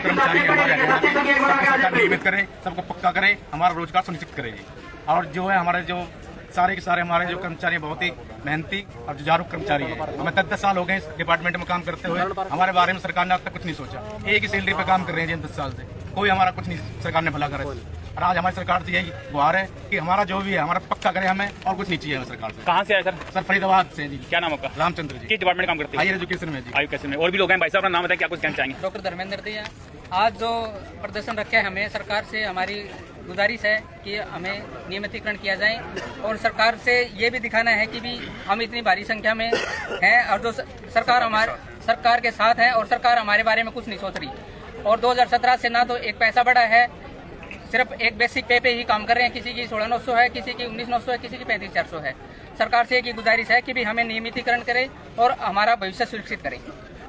कर्मचारी हमारे नियमित करे, सबको पक्का करे, हमारा रोजगार सुनिश्चित करे जी। और जो है हमारे जो सारे के सारे हमारे जो कर्मचारी बहुत ही मेहनती और जुझारू कर्मचारी है। हमें 10 साल हो गए इस डिपार्टमेंट में काम करते हुए, हमारे बारे में सरकार ने अब तक कुछ नहीं सोचा। एक ही सैलरी पे काम कर रहे हैं 10 साल से, कोई हमारा कुछ नहीं सरकार ने भला करा। और आज हमारी सरकार से यही गुहार है कि हमारा जो भी है हमारा पक्का करे, हमें और कुछ नहीं चाहिए हमें सरकार से। कहाँ से आए सर? सर फरीदाबाद से जी। क्या नाम आपका? रामचंद्र जी। किस डिपार्टमेंट में काम करते हैं? हायर एजुकेशन में जी। एजुकेशन में। और भी लोग हैं भाई साहब, अपना नाम बताएं, क्या कुछ कहना चाहेंगे? डॉक्टर धर्मेंद्र दिया। आज जो प्रदर्शन रखे है, हमें सरकार से हमारी गुजारिश है कि हमें नियमितीकरण किया जाए और सरकार से ये भी दिखाना है कि भी हम इतनी भारी संख्या में हैं और जो सरकार के साथ है और सरकार हमारे बारे में कुछ नहीं सोच रही। और 2017 से ना तो एक पैसा बढ़ा है, सिर्फ एक बेसिक पे ही काम कर रहे हैं। किसी की 16,900 है, किसी की 19,900 है, किसी की 35,400 है। सरकार से एक ही गुजारिश है कि भी हमें नियमितीकरण करें और हमारा भविष्य सुरक्षित करें।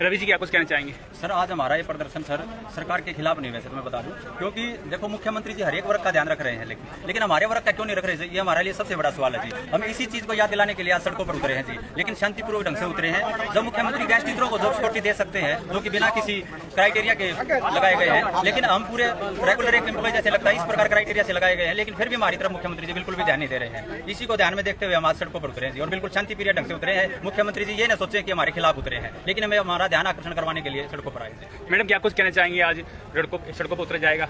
रवि जी क्या कुछ कहना चाहेंगे? सर आज हमारा ये प्रदर्शन सर सरकार के खिलाफ नहीं, वैसे तो मैं बता दूं, क्योंकि देखो मुख्यमंत्री जी हर एक वर्ग का ध्यान रख रहे हैं, लेकिन हमारे वर्ग का क्यों नहीं रख रहे? ये हमारे लिए सबसे बड़ा सवाल है जी। हम इसी चीज को याद दिलाने के लिए आज सड़कों पर उतरे हैं जी, लेकिन शांतिपूर्वक ढंग से उतरे हैं। जब मुख्यमंत्री गैस टीचरों को जॉब सिक्योरिटी दे सकते हैं जो कि बिना किसी क्राइटेरिया के लगाए गए हैं, लेकिन हम पूरे रेगुलर एक एम्प्लॉय जैसे लगता है इस प्रकार क्राइटेरिया से लगाए गए हैं, लेकिन फिर भी हमारी तरफ मुख्यमंत्री जी बिल्कुल भी ध्यान नहीं दे रहे हैं। इसी को ध्यान में देखते हुए हम आज सड़कों पर उतरे हैं जी और बिल्कुल शांतिप्रिय ढंग से उतरे हैं। मुख्यमंत्री जी ये न सोचे कि हमारे खिलाफ उतरे हैं, लेकिन हमें हमारा ध्यान आकर्षण करवाने के लिए सड़कों पर आए थे। मैडम क्या कुछ कहना चाहेंगे? आज सड़कों पर उतरा जाएगा?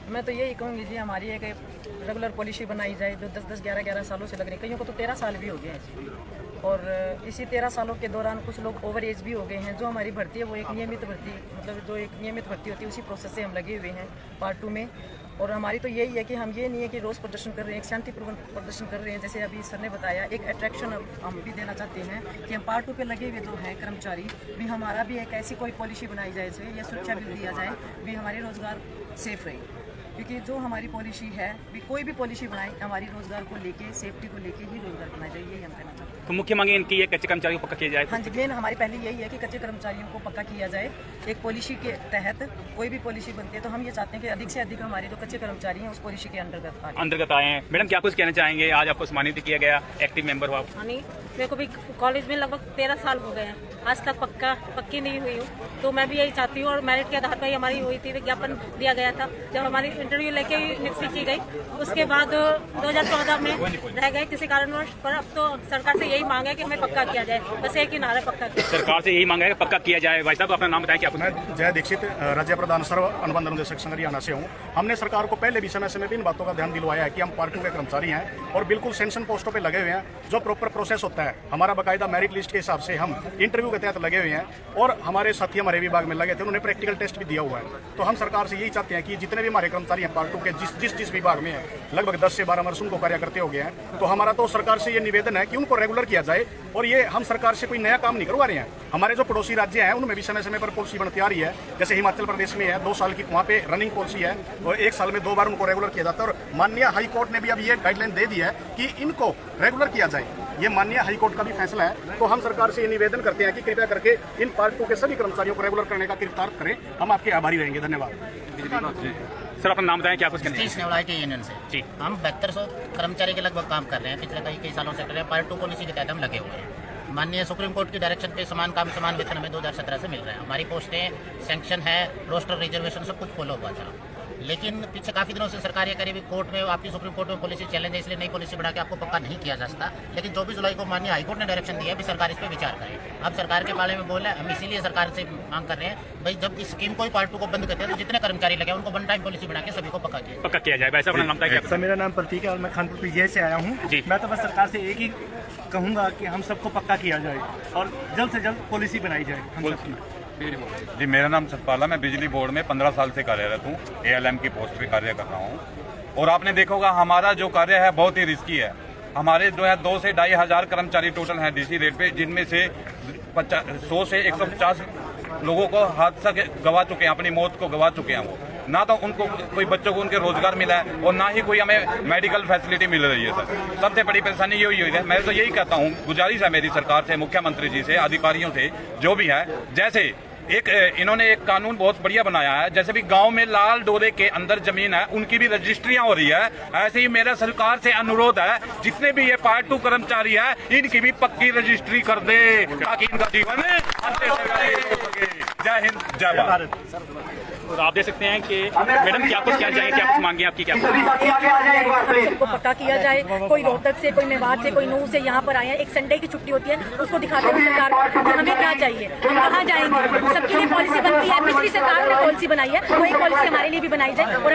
मैं तो यही कहूँगी जी, हमारी एक रेगुलर पॉलिसी बनाई जाए जो 10-10, 11-11 सालों से लग रही है। कईयों को तो 13 साल भी हो गए हैं और इसी 13 सालों के दौरान कुछ लोग ओवर एज भी हो गए हैं। जो हमारी भर्ती है वो एक नियमित भर्ती, मतलब जो एक नियमित भर्ती होती है उसी प्रोसेस से हम लगे हुए हैं पार्ट 2 में। और हमारी तो यही है कि हम ये नहीं है कि रोज़ प्रदर्शन कर रहे हैं, एक शांतिपूर्ण प्रदर्शन कर रहे हैं। जैसे अभी सर ने बताया, एक अट्रैक्शन हम भी देना चाहते हैं कि हम पार्ट 2 पे लगे हुए जो हैं कर्मचारी भी, हमारा भी एक ऐसी कोई पॉलिसी बनाई जाए या सुरक्षा भी दिया जाए भी हमारे रोज़गार सेफ रहे। क्योंकि जो हमारी पॉलिसी है भी, कोई भी पॉलिसी बनाए हमारी रोज़गार को लेके, सेफ्टी को लेके ही रोज़गार बनाया जाए, यही हम कहना चाहते हैं। तो मुख्य मांगे इनकी ये कच्चे कर्मचारियों को पक्का किया जाए। हाँ जी, मेन हमारी पहले यही है कि कच्चे कर्मचारियों को पक्का किया जाए। एक पॉलिसी के तहत कोई भी पॉलिसी बनती है तो हम ये चाहते हैं कि अधिक से अधिक हमारे जो कच्चे कर्मचारी हैं उस पॉलिसी के अंतर्गत आए हैं। मैडम क्या कुछ कहना चाहेंगे? आज आपको सम्मानित किया गया, एक्टिव मेंबर हो आप। मेरे को भी कॉलेज में लगभग 13 साल हो गए हैं, आज तक पक्की नहीं हुई हूँ। तो मैं भी यही चाहती हूँ और मेरिट के आधार पर हमारी हुई थी, विज्ञापन दिया गया था। जब हमारी इंटरव्यू लेके नियुक्ति की गई उसके बाद 2014 में रह गए किसी कारणवश, पर अब तो सरकार से यही मांग है कि हमें पक्का किया जाए। बस एक ही नारा, पक्का किया। सरकार से यही मांग है कि पक्का किया जाए। भाई साहब अपना नाम बताएं क्या कुछ? मैं जय दीक्षित, राज्य प्रधान सर्व अनुबंध अनुदेशक संघ हरियाणा से हूँ। हमने सरकार को पहले भी समय समय इन बातों का ध्यान दिलवाया है कि हम पार्ट 2 के कर्मचारी हैं और बिल्कुल सेंशन पोस्टों पे लगे हुए हैं। जो प्रॉपर प्रोसेस होता है हमारा बाकायदा मेरिट लिस्ट के हिसाब से हम इंटरव्यू के तहत लगे हुए हैं और हमारे साथी हमारे विभाग में लगे थे, उन्होंने प्रैक्टिकल टेस्ट भी दिया हुआ है। तो हम सरकार से यही चाहते हैं कि जितने भी हमारे कर्मचारी हैं पार्ट 2 के जिस विभाग में है, लगभग 10 से 12 वर्ष उनको कार्य करते हो गए हैं, तो हमारा तो सरकार से ये निवेदन है कि उनको रेगुलर किया जाए। और ये हम सरकार से कोई नया काम नहीं करवा रहे हैं। हमारे जो पड़ोसी राज्य हैं उनमें भी समय समय पर पॉलिसी बनती आ रही है। जैसे हिमाचल प्रदेश में है 2 साल की वहाँ पे रनिंग पॉलिसी है और 1 साल में 2 बार उनको रेगुलर किया जाता है। और माननीय हाई कोर्ट ने भी अब ये गाइडलाइन दे दी है कि इनको रेगुलर किया जाए। ये माननीय हाई कोर्ट का भी फैसला है। तो हम सरकार से ये निवेदन करते हैं कि कृपया करके इन पार्ट 2 के सभी कर्मचारियों को रेगुलर करने का कृतार्थ करें। हम आपके आभारी रहेंगे। धन्यवाद। सर अपना नाम बताएं क्या कुछ कहना नेवलाई के यूनियन से जी। हम 7200 कर्मचारी के लगभग काम कर रहे हैं, पिछले कई सालों से कर रहे हैं। पार्ट 2 पॉलिसी के तहत हम लगे हुए हैं। माननीय सुप्रीम कोर्ट की डायरेक्शन पे समान काम समान वेतन हमें 2017 से मिल रहा है। हमारी पोस्टें सैंक्शन है, रोस्टर रिजर्वेशन सब कुछ फॉलो हुआ था। लेकिन पीछे काफ़ी दिनों से सरकार ये करीबी कोर्ट में, आपकी सुप्रीम कोर्ट में पॉलिसी चैलेंज है, इसलिए नई पॉलिसी बढ़ा के आपको पक्का नहीं किया जा सकता। लेकिन 24 जुलाई को माननीय हाईकोर्ट ने डायरेक्शन दिया है भी सरकार इस पर विचार करे। अब सरकार के बारे में बोला, हम इसीलिए सरकार से मांग कर रहे हैं भाई जब इस स्कीम को ही पार्ट 2 को बंद करते हैं तो जितने कर्मचारी लगे उनको वन टाइम पॉलिसी बना के सभी को पक्का किया जाए। वैसे अपना नाम बताएं क्या? सर मेरा नाम प्रतीक है और मैं खानपुर पीजीआई से आया हूँ। मैं तो बस सरकार से एक ही कहूँगा कि हम सबको पक्का किया जाए और जल्द से जल्द पॉलिसी बनाई जाए हम सबकी। जी मेरा नाम सतपाल है, मैं बिजली बोर्ड में 15 साल से कार्यरत हूँ। ALM की पोस्ट पे कार्य कर रहा हूँ और आपने देखा होगा हमारा जो कार्य है बहुत ही रिस्की है। हमारे जो है 2 से 2.5 हजार कर्मचारी टोटल हैं डीसी रेट पे, जिनमें से 100 से 150 लोगों को हादसा गवा चुके हैं, अपनी मौत को गवा चुके हैं। वो ना तो उनको कोई बच्चों को उनके रोजगार मिला है और ना ही कोई हमें मेडिकल फैसिलिटी मिल रही है। सर सबसे बड़ी परेशानी यही हुई है। मैं तो यही कहता हूँ, गुजारिश है मेरी सरकार से, मुख्यमंत्री जी से, अधिकारियों से, जो भी है, जैसे इन्होंने एक कानून बहुत बढ़िया बनाया है, जैसे भी गांव में लाल डोरे के अंदर जमीन है उनकी भी रजिस्ट्रियां हो रही है, ऐसे ही मेरा सरकार से अनुरोध है जितने भी ये पार्ट 2 कर्मचारी है इनकी भी पक्की रजिस्ट्री कर दे ताकि इनका जीवन जय जय हिंद जय भारत। तो आप देख सकते हैं कि मैडम क्या कुछ क्या चाहिए, क्या कुछ मांगे आपकी, क्या सबको पक्का किया जाए। कोई रोहतक से, कोई मेवात से, कोई नूह से यहाँ पर आए हैं, एक संडे की छुट्टी होती है, उसको दिखाते हैं सरकार को कि हमें क्या चाहिए, हम कहाँ जाएंगे। सबके लिए पॉलिसी बनती है, पिछली सरकार ने पॉलिसी बनाई है, वही पॉलिसी हमारे लिए भी बनाई जाए और